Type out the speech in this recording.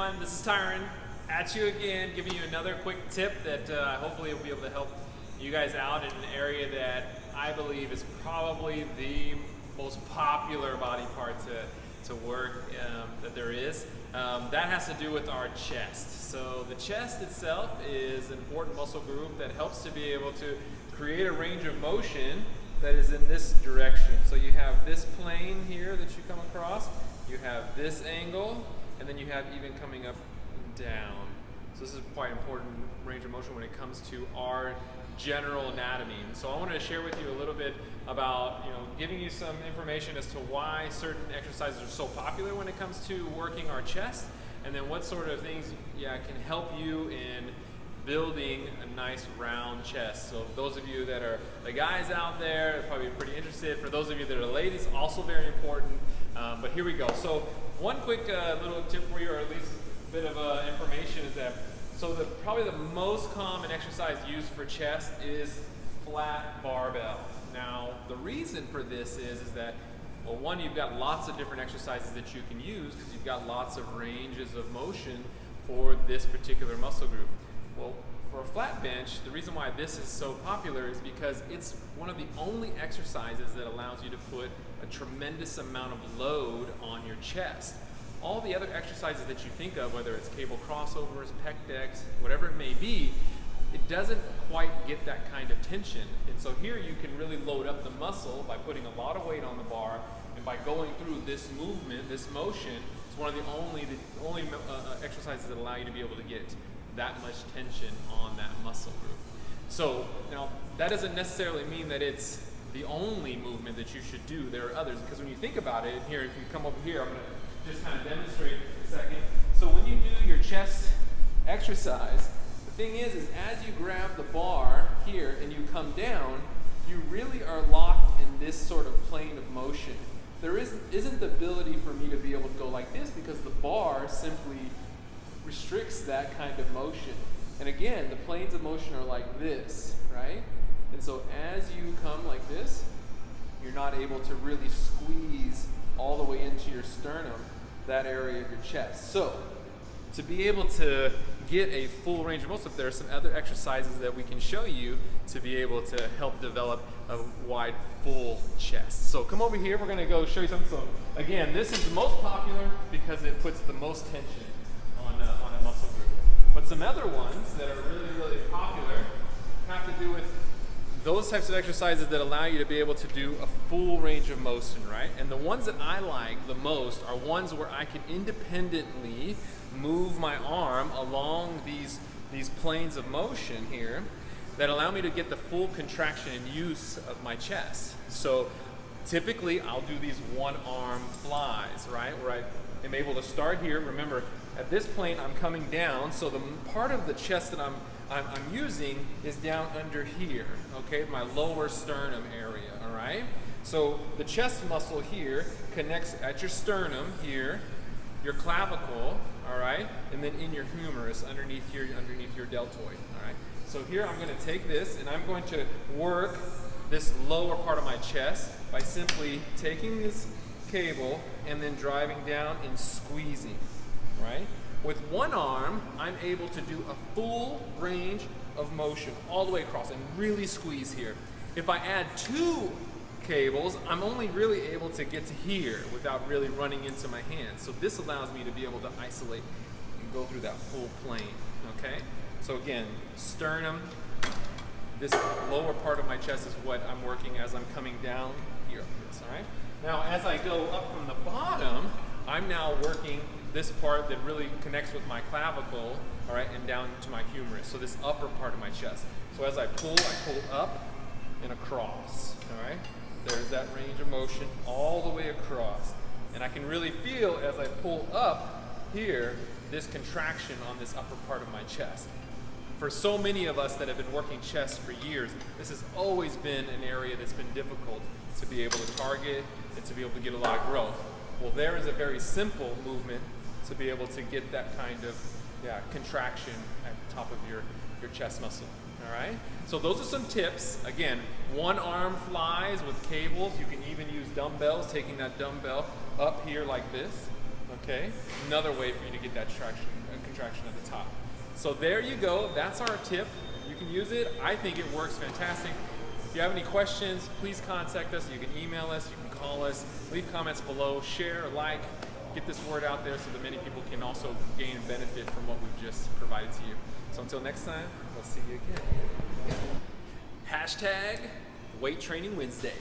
everyone, this is Tiran at you again, giving you another quick tip that hopefully will be able to help you guys out in an area that I believe is probably the most popular body part to work that there is. That has to do with our chest. So the chest itself is an important muscle group that helps to be able to create a range of motion that is in this direction. So you have this plane here that you come across, you have this angle, and then you have even coming up and down. So this is quite important range of motion when it comes to our general anatomy. And so I wanted to share with you a little bit about, giving you some information as to why certain exercises are so popular when it comes to working our chest, and then what sort of things can help you in building a nice round chest. So those of you that are the guys out there are probably pretty interested. For those of you that are ladies, also very important. But here we go. So one quick little tip for you, or at least a bit of information, is that probably the most common exercise used for chest is flat barbell. Now the reason for this is that, well, one, you've got lots of different exercises that you can use because you've got lots of ranges of motion for this particular muscle group. Well, for a flat bench, the reason why this is so popular is because it's one of the only exercises that allows you to put a tremendous amount of load on your chest. All the other exercises that you think of, whether it's cable crossovers, pec decks, whatever it may be, it doesn't quite get that kind of tension. And so here you can really load up the muscle by putting a lot of weight on the bar, and by going through this movement, this motion, it's one of the only exercises that allow you to be able to get that much tension on that muscle group. So now that doesn't necessarily mean that it's the only movement that you should do. There are others, because when you think about it, here, if you come over here, I'm going to just kind of demonstrate in a second. So when you do your chest exercise, the thing is as you grab the bar here and you come down, you really are locked in this sort of plane of motion. There isn't the ability for me to be able to go like this because the bar simply restricts that kind of motion. And again, the planes of motion are like this, right? And so as you come like this, you're not able to really squeeze all the way into your sternum, that area of your chest. So to be able to get a full range of motion, there are some other exercises that we can show you to be able to help develop a wide, full chest. So come over here, we're gonna go show you something. So again, this is the most popular because it puts the most tension on a muscle group. But some other ones that are really, really popular have to do with those types of exercises that allow you to be able to do a full range of motion, right? And the ones that I like the most are ones where I can independently move my arm along these planes of motion here that allow me to get the full contraction and use of my chest. So typically I'll do these one arm flies, right? Where I am able to start here. Remember, at this plane I'm coming down, so the part of the chest that I'm using is down under here, okay? My lower sternum area, all right? So the chest muscle here connects at your sternum here, your clavicle, all right? And then in your humerus underneath your deltoid, all right? So here I'm gonna take this and I'm going to work this lower part of my chest by simply taking this cable and then driving down and squeezing, right? With one arm, I'm able to do a full range of motion all the way across and really squeeze here. If I add two cables, I'm only really able to get to here without really running into my hands. So this allows me to be able to isolate and go through that full plane, okay? So again, sternum, this lower part of my chest is what I'm working as I'm coming down here, all right? Now, as I go up from the bottom, I'm now working this part that really connects with my clavicle, all right, and down to my humerus. So this upper part of my chest. So as I pull up and across, all right? There's that range of motion all the way across. And I can really feel as I pull up here, this contraction on this upper part of my chest. For so many of us that have been working chest for years, this has always been an area that's been difficult to be able to target and to be able to get a lot of growth. Well, there is a very simple movement to be able to get that kind of contraction at the top of your chest muscle, all right? So those are some tips. Again, one arm flies with cables. You can even use dumbbells, taking that dumbbell up here like this, Okay, another way for you to get that contraction at the top. So there you go, that's our tip. You can use it, I think it works fantastic. If you have any questions, please contact us. You can email us, you can call us, leave comments below, share, like, get this word out there so that many people can also gain benefit from what we've just provided to you. So until next time, we'll see you again. Hashtag Weight Training Wednesday.